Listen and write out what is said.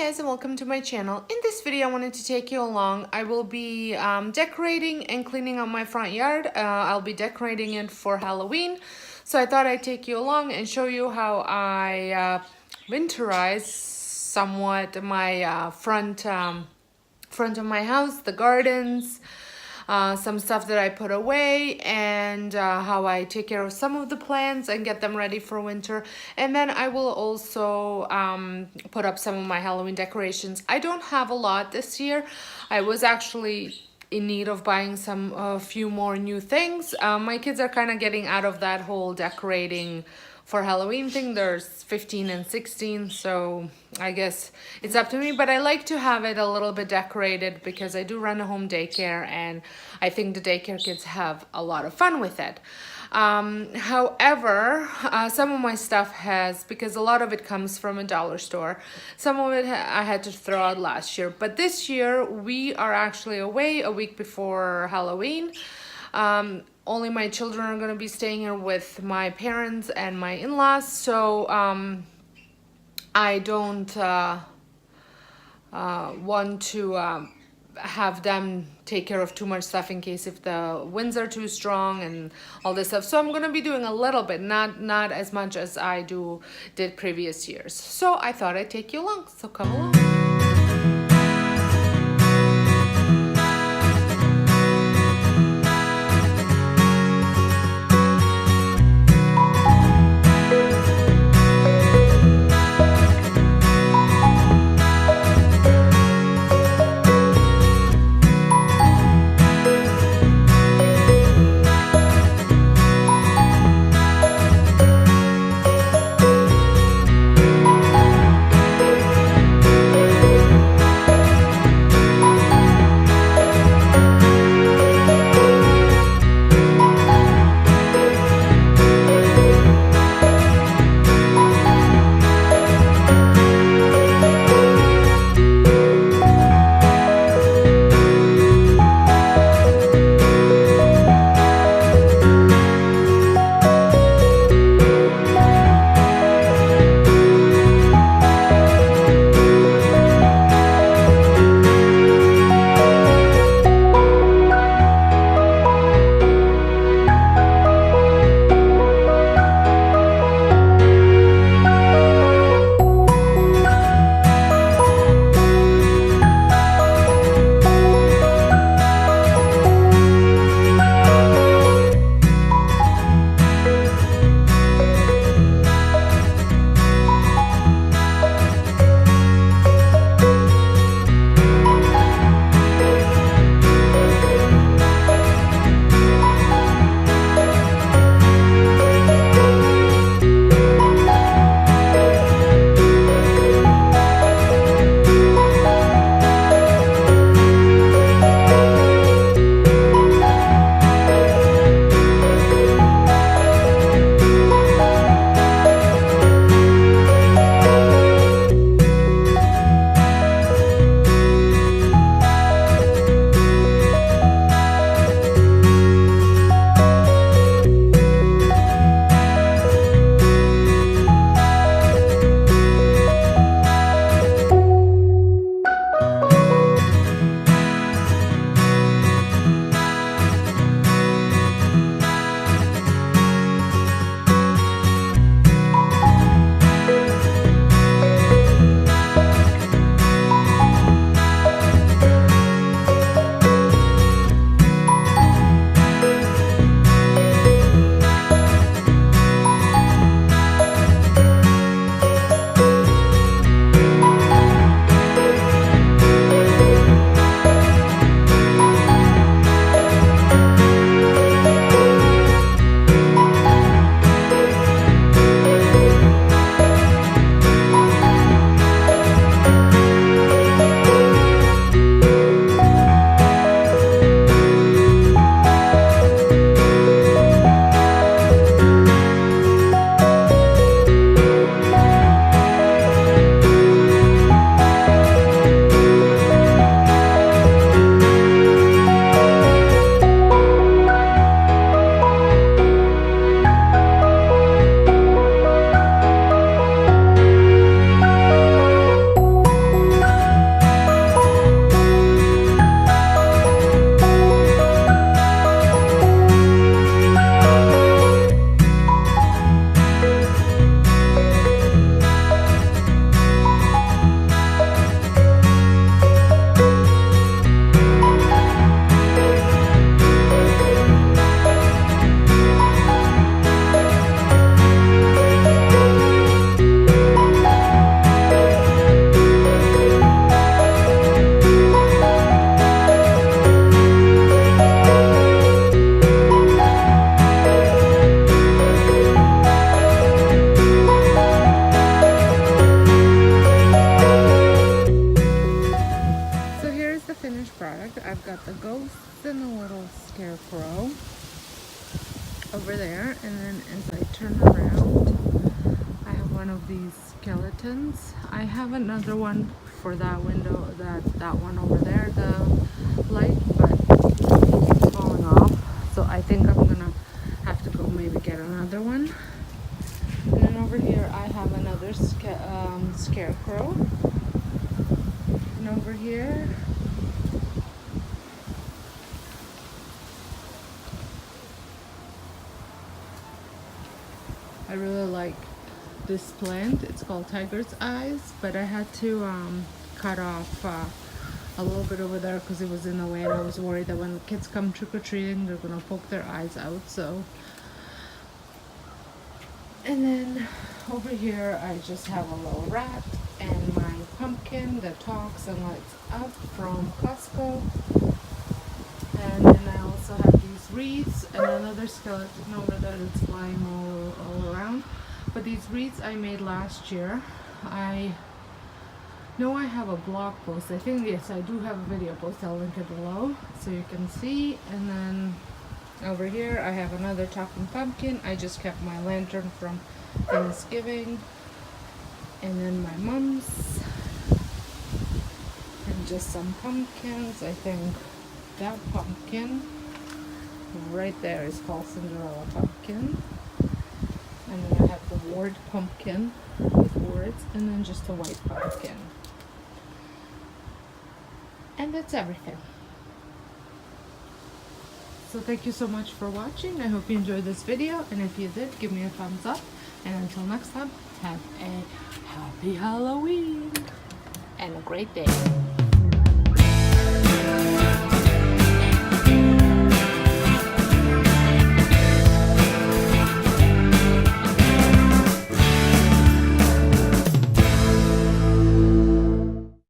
guys, and welcome to my channel. In this video I wanted to take you along. I will be decorating and cleaning up my front yard. I'll be decorating it for Halloween, so I thought I'd take you along and show you how I winterize somewhat my front of my house, the gardens, some stuff that I put away, and how I take care of some of the plants and get them ready for winter. And then I will also put up some of my Halloween decorations. I don't have a lot this year. I was actually in need of buying a few more new things. My kids are kind of getting out of that whole decorating for Halloween thing. There's 15 and 16, so I guess it's up to me, but I like to have it a little bit decorated because I do run a home daycare and I think the daycare kids have a lot of fun with it. However, some of my stuff because a lot of it comes from a dollar store, some of it I had to throw out last year, but this year we are actually away a week before Halloween. Only my children are going to be staying here with my parents and my in-laws, so I don't want to have them take care of too much stuff in case if the winds are too strong and all this stuff. So I'm going to be doing a little bit, not as much as I did previous years. So I thought I'd take you along, so come along. over there, and then as I turn around, I have one of these skeletons. I have another one for that window, that one over there, the light, but it keeps falling off. So I think I'm gonna have to go maybe get another one. And then over here I have another scarecrow. And over here I really like this plant. It's called tiger's eyes, but I had to cut off a little bit over there because it was in the way, and I was worried that when the kids come trick-or-treating they're gonna poke their eyes out. So, and then over here I just have a little rat and my pumpkin that talks and lights up from Costco. And then I also have these wreaths and another skeleton over there that's flying all around. But these wreaths I made last year. I know I have a blog post. I think, yes, I do have a video post. I'll link it below so you can see. And then over here I have another talking pumpkin. I just kept my lantern from Thanksgiving. And then my mom's. And just some pumpkins. I think that pumpkin right there is called Cinderella pumpkin. And then I have the word pumpkin with words, and then just a white pumpkin. And that's everything. So thank you so much for watching. I hope you enjoyed this video, and if you did, give me a thumbs up. And until next time, have a happy Halloween and a great day.